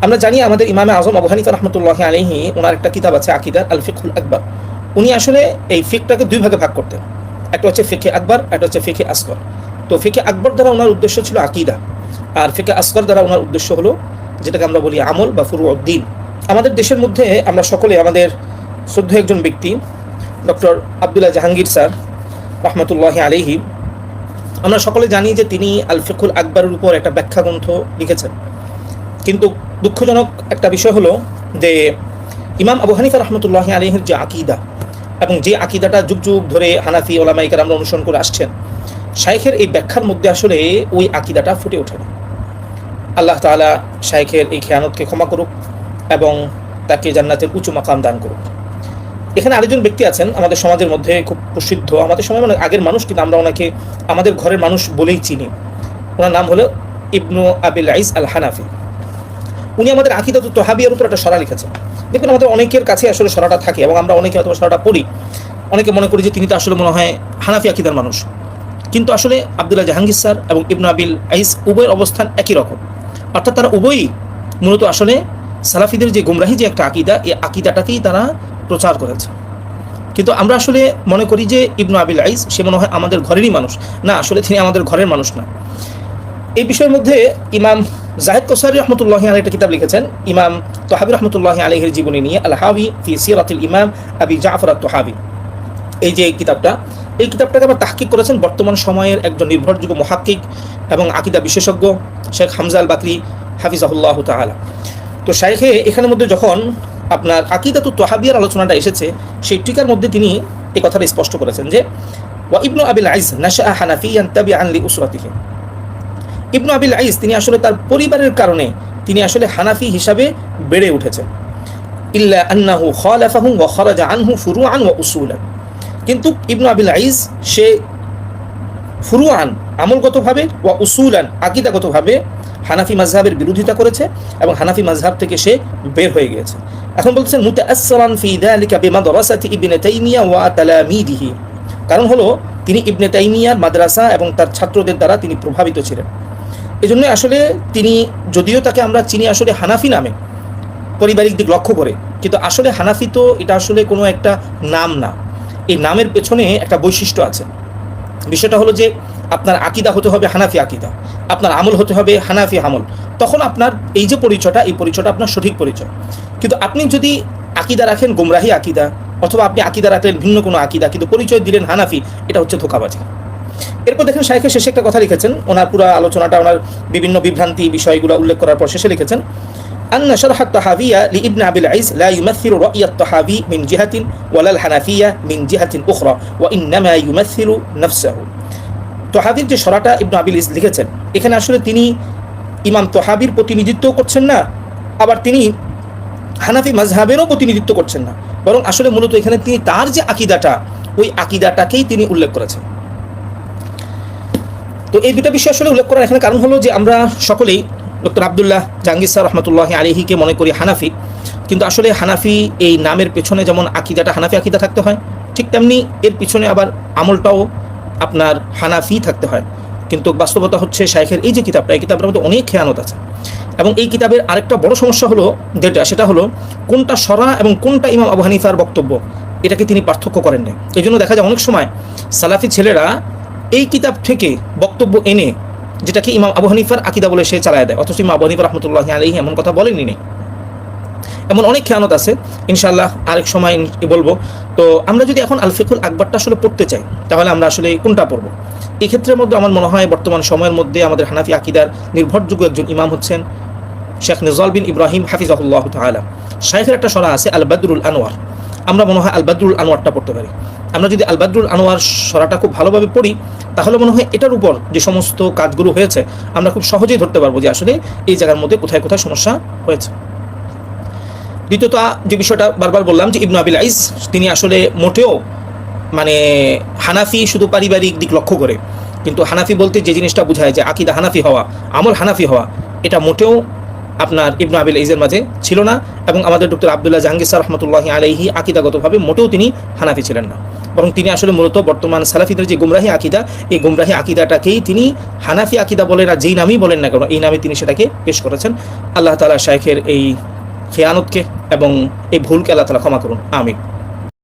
আমরা জানি আমাদের ইমামে আজম আবু হানিফা রাহমাতুল্লাহি আলাইহি ওনার একটা কিতাব আছে আকিদার আল ফিকহুল আকবার। উনি আসলে এই ফিকটাকে দুই ভাগে ভাগ করতেন, একটা হচ্ছে ফিকহে আকবর, একটা হচ্ছে ফিকহে আসগর। তো ফিকহে আকবর দ্বারা ওনার উদ্দেশ্য ছিল আকিদা, আর ফিকহে আসগর দ্বারা ওনার উদ্দেশ্য হলো যেটাকে আমরা বলি আমল বা ফুরুউদ্দিন। আমাদের দেশের মধ্যে আমরা সকলে আমাদের শ্রদ্ধেয় একজন ব্যক্তি ডক্টর আব্দুল্লাহ জাহাঙ্গীর স্যার রহমতুল্লাহি আলাইহি, আমরা সকলে জানি যে তিনি আল ফিকহুল আকবরের উপর একটা ব্যাখ্যা গ্রন্থ লিখেছেন। কিন্তু দুঃখজনক একটা বিষয় হলো যে ইমাম আবু হানিফা রহমতুল্লাহি আলাইহির যে আকিদা এবং যে আকিদাটা যুগ যুগ ধরে হানাফি ওলামায়ে কেরাম অনুসরণ করে আসছেন, শাইখের এই ব্যাখ্যার মধ্যে আসলে ওই আকিদাটা ফুটে ওঠেনি। আল্লাহ তাআলা শাইখের এই খেয়ানতকে ক্ষমা করুক এবং তাকে জান্নাতের উঁচু মাকাম দান করুক। এখানে আরেকজন ব্যক্তি আছেন আমাদের সমাজের মধ্যে খুব প্রসিদ্ধ, আমাদের সময় মানে আগের মানুষ, কিন্তু আমরা ওনাকে আমাদের ঘরের মানুষ বলেই চিনি। ওনার নাম হলো ইবনু আবিল আইস আল হানাফি। উনি আমাদের আকিদাতুত তহাবিয়ার উপর একটা সরা লিখেছেন। দেখুন, আমাদের অনেকের কাছে আসলে সরাটা থাকে এবং আমরা অনেকে হয়তো সরাটা পড়ি, অনেকে মনে করি যে তিনি তো আসলে মনে হয় হানাফি আকিদার মানুষ, কিন্তু আসলে আব্দুল্লাহ জাহাঙ্গীর স্যার এবং ইবনু আবিল আইস উভয়ের অবস্থান একই রকম, অর্থাৎ তারা উভয়ই মূলত আসলে সালাফিদের যে গুমরাহি যে একটা আকিদা, এই আকিদাটাকেই তারা প্রচার করেছে। কিন্তু আমরা আসলে মনে করি যে ইবনু আবিল আইস সে মনে হয় আমাদের ঘরেরই মানুষ। না, আসলে তিনি আমাদের ঘরের মানুষ না। এই বিষয়ের মধ্যে ইমাম জাহেদ কোসারি রহমতুল্লাহি আলাইহি একটা কিতাব লিখেছেন ইমাম তহাবি রহমতুল্লাহি আলাইহির জীবনী নিয়ে, আল হাওয়ি ফি সিরাতিল ইমাম আবি জাফর আত-তহাবি। এই যে এই কিতাবটাকে আবার তাহকিক করেছেন বর্তমান সময়ের একজন নির্ভরযোগ্য মুহাক্কিক এবং আকিদা বিশেষজ্ঞ শেখ হামজা আল বাকরি হাফিজাহুল্লাহ তাআলা। তো শাইখে এখানের মধ্যে যখন আপনার আকিদাতুত তহাবিয়ার আলোচনাটা এসেছে, সেই টিকার মধ্যে তিনি এই কথাটা স্পষ্ট করেছেন যে ওয়া ইবনু আবিল আইস নাশা হানাফিয়ান তাবিআন লি উসরাতিহি। ইবনু আবিল আইস তিনি আসলে তার পরিবারের কারণে তিনি আসলে হানাফি হিসাবে বেড়ে উঠেছেন। ইল্লা আন্নাহু খালাফাহুম ওয়া খারাজা আনহু ফুরুআন ওয়া উসুলান। কিন্তু ইবনু আবিল আইস সে ফুরুআন আমলগতভাবে ওয়া উসুলান আকীদাগতভাবে হানাফি মাযহাবের বিরোধিতা করেছে এবং হানাফি মাযহাব থেকে সে বের হয়ে গিয়েছে। এখন বলছেন মুতাআসসিরান ফি যালিকা বিমাদরাসাতি ইবনে তাইমিয়া ওয়া তালামিদিহি। কারণ হলো তিনি ইবনে তাইমিয়ার মাদ্রাসা এবং তার ছাত্রদের দ্বারা তিনি প্রভাবিত ছিলেন। এজন্য আসলে তিনি, যদিও তাকে আমরা চিনি আসলে হানাফি নামে পারিবারিক দিক লক্ষ্য করে, কিন্তু আসলে হানাফি তো এটা আসলে কোনো একটা নাম না, এই নামের পেছনে একটা বৈশিষ্ট্য আছে। বিষয়টা হলো যে আপনার আকিদা হতে হবে হানাফি আকিদা, আপনার আমল হতে হবে হানাফি আমল, তখন আপনার এই যে পরিচয়টা, এই পরিচয়টা আপনার সঠিক পরিচয়। কিন্তু আপনি যদি আকিদা রাখেন গোমরাহি আকিদা, অথবা আপনি আকিদা রাখলেন ভিন্ন কোনো আকিদা কিন্তু পরিচয় দিলেন হানাফি, এটা হচ্ছে ধোঁকাবাজি। এরপর দেখেন শাইখের শেষে একটা কথা লিখেছেন, ওনার পুরো আলোচনাটা ওনার বিভিন্ন বিভ্রান্তি বিষয়গুলো উল্লেখ করার পর শেষে লিখেছেন আন্না শারহ আত-তাহাবিয়া লিইবনে আবিল আইস লা ইউমাসসিলু রা'ই আত-তাহাবি মিন জিহাতিন ওয়ালা আল-হানাফিয়া মিন জিহাতিন উখরা ওয়া ইন্নামা ইউমাসসিলু নাফসাহু। তহাবির যে শরাটা ইবনু আবিল আইস লিখেছেন, এখানে আসলে তিনি ইমাম তহাবির প্রতিনিধিত্ব করছেন না, আবার তিনি হানাফি মাযহাবেরও প্রতিনিধিত্ব করছেন না, বরং আসলে মূলত এখানে তিনি তার যে আকিদাটা, ওই আকিদাটাকেই তিনি উল্লেখ করেছেন। তো এই দুটো বিষয় আসলে উল্লেখ করার এখানে কারণ হলো যে আমরা সকলেই ডক্টর আব্দুল্লাহ জাহাঙ্গীর স্যার রহমতুল্লাহি আলাইহিকে মনে করি হানাফি, কিন্তু আসলে হানাফি এই নামের পেছনে যেমন আকিদাটা হানাফি আকিদা থাকতে হয়, ঠিক তেমনি এর পিছনে আবার আমলটাও আপনার হানাফি থাকতে হয়। কিন্তু বাস্তবতা হচ্ছে শাইখের এই যে কিতাবটা, এই কিতাবটার মধ্যে অনেক খেয়ানত আছে। এবং এই কিতাবের আরেকটা বড় সমস্যা হলো যেটা, সেটা হলো কোনটা শরা এবং কোনটা ইমাম আবু হানিফার বক্তব্য, এটাকে তিনি পার্থক্য করেন না। এই জন্য দেখা যায় অনেক সময় সালাফি ছেলেরা এই কিতাব থেকে বক্তব্য এনে যেটাকে ইমাম আবু হানিফার আকিদা বলে সে চালায় দেয়, অথচ ইমাম আবু হানিফা রাহমাতুল্লাহি আলাইহি এমন কথা বলেনই নেই। এমন অনেক খেয়ানত আছে, ইনশাআল্লাহ আরেক সময় বলবো। তো আমরা যদি এখন আল ফিকহুল আকবরটা আসলে পড়তে চাই, তাহলে আমরা আসলে কোনটা পড়বো? এই ক্ষেত্রের মধ্যে আমার মনে হয় বর্তমান সময়ের মধ্যে আমাদের হানাফি আকিদার নির্ভরযোগ্য একজন ইমাম হচ্ছেন শেখ নিজাল বিন ইব্রাহিম হাফিজাহুল্লাহ তাআলা। শাইখের একটা সরা আছে আল বাদরুল আনোয়ার, আমরা মনে হয় আল বাদরুল আনোয়ারটা পড়তে পারি। আমরা যদি আল বাদরুল আনোয়ার সরাটা খুব ভালোভাবে পড়ি, তাহলে মনে হয় এটার উপর যে সমস্ত কাজগুলো হয়েছে আমরা খুব সহজেই ধরতে পারবো যে আসলে এই জায়গার মধ্যে কোথায় কোথায় সমস্যা হয়েছে। দ্বিতীয়ত যে বিষয়টা বারবার বললাম যে ইবনু আবিল আইস তিনি আসলে মোটেও মানে হানাফি শুধু পারিবারিক দিক লক্ষ্য করে, কিন্তু হানাফি বলতে যে জিনিসটা বোঝায় যে আকিদা হানাফি হওয়া, আমল হানাফি হওয়া, এটা মোটেও আপনার ইবনু আবিল ইজের মাঝে ছিল না, এবং আমাদের ডক্টর আব্দুল্লাহ জাহাঙ্গীর স্যার রহমতুল্লাহি আলাইহি আকিদাগতভাবে মোটেও তিনি হানাফি ছিলেন না, বরং তিনি আসলে মূলত বর্তমান সালাফিদের যে গুমরাহি আকিদা, এই গুমরাহি আকিদাটাকেই তিনি হানাফি আকিদা বলেন, আর যেই নামই বলেন না কেন এই নামে তিনি সেটাকে পেশ করেছেন। আল্লাহ তাআলা শাইখের এই খেয়ানতকে এবং এই ভুলকে আল্লাহ তাআলা ক্ষমা করুন, আমিন।